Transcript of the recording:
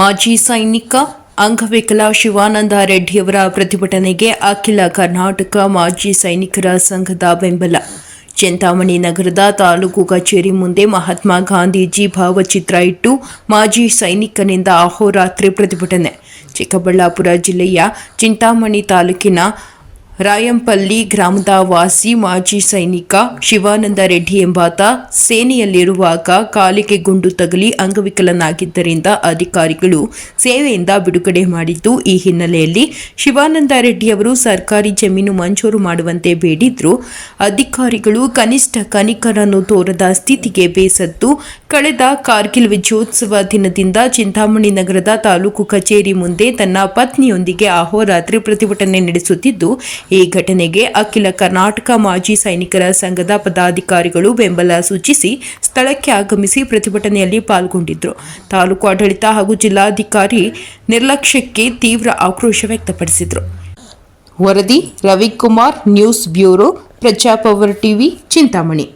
ಮಾಜಿ ಸೈನಿಕ ಅಂಗವಿಕಲ ಶಿವಾನಂದ ರೆಡ್ಡಿಯವರ ಪ್ರತಿಭಟನೆಗೆ ಅಖಿಲ ಕರ್ನಾಟಕ ಮಾಜಿ ಸೈನಿಕರ ಸಂಘದ ಬೆಂಬಲ. ಚಿಂತಾಮಣಿ ನಗರದ ತಾಲೂಕು ಕಚೇರಿ ಮುಂದೆ ಮಹಾತ್ಮ ಗಾಂಧೀಜಿ ಭಾವಚಿತ್ರ ಇಟ್ಟು ಮಾಜಿ ಸೈನಿಕನಿಂದ ಅಹೋರಾತ್ರಿ ಪ್ರತಿಭಟನೆ. ಚಿಕ್ಕಬಳ್ಳಾಪುರ ಜಿಲ್ಲೆಯ ಚಿಂತಾಮಣಿ ತಾಲೂಕಿನ ರಾಯಂಪಲ್ಲಿ ಗ್ರಾಮದ ವಾಸಿ ಮಾಜಿ ಸೈನಿಕ ಶಿವಾನಂದ ರೆಡ್ಡಿ ಎಂಬಾತ ಸೇನೆಯಲ್ಲಿರುವಾಗ ಕಾಲಿಗೆ ಗುಂಡು ತಗುಲಿ ಅಂಗವಿಕಲನಾಗಿದ್ದರಿಂದ ಅಧಿಕಾರಿಗಳು ಸೇವೆಯಿಂದ ಬಿಡುಗಡೆ ಮಾಡಿದ್ದು. ಈ ಹಿನ್ನೆಲೆಯಲ್ಲಿ ಶಿವಾನಂದ ರೆಡ್ಡಿಯವರು ಸರ್ಕಾರಿ ಜಮೀನು ಮಂಜೂರು ಮಾಡುವಂತೆ ಬೇಡಿದ್ರು. ಅಧಿಕಾರಿಗಳು ಕನಿಷ್ಠ ಕನಿಕರನ್ನು ತೋರದ ಸ್ಥಿತಿಗೆ ಬೇಸತ್ತು. ಕಳೆದ ಕಾರ್ಗಿಲ್ ವಿಜಯೋತ್ಸವ ದಿನದಿಂದ ಚಿಂತಾಮಣಿ ನಗರದ ತಾಲೂಕು ಕಚೇರಿ ಮುಂದೆ ತನ್ನ ಪತ್ನಿಯೊಂದಿಗೆ ಅಹೋರಾತ್ರಿ ಪ್ರತಿಭಟನೆ ನಡೆಸುತ್ತಿದ್ದು, ಈ ಘಟನೆಗೆ ಅಖಿಲ ಕರ್ನಾಟಕ ಮಾಜಿ ಸೈನಿಕರ ಸಂಘದ ಪದಾಧಿಕಾರಿಗಳು ಬೆಂಬಲ ಸೂಚಿಸಿ ಸ್ಥಳಕ್ಕೆ ಆಗಮಿಸಿ ಪ್ರತಿಭಟನೆಯಲ್ಲಿ ಪಾಲ್ಗೊಂಡಿದ್ದರು. ತಾಲೂಕು ಆಡಳಿತ ಹಾಗೂ ಜಿಲ್ಲಾಧಿಕಾರಿ ನಿರ್ಲಕ್ಷ್ಯಕ್ಕೆ ತೀವ್ರ ಆಕ್ರೋಶ ವ್ಯಕ್ತಪಡಿಸಿದರು. ವರದಿ Ravikumar, news bureau, Prajapower TV, Chintamani.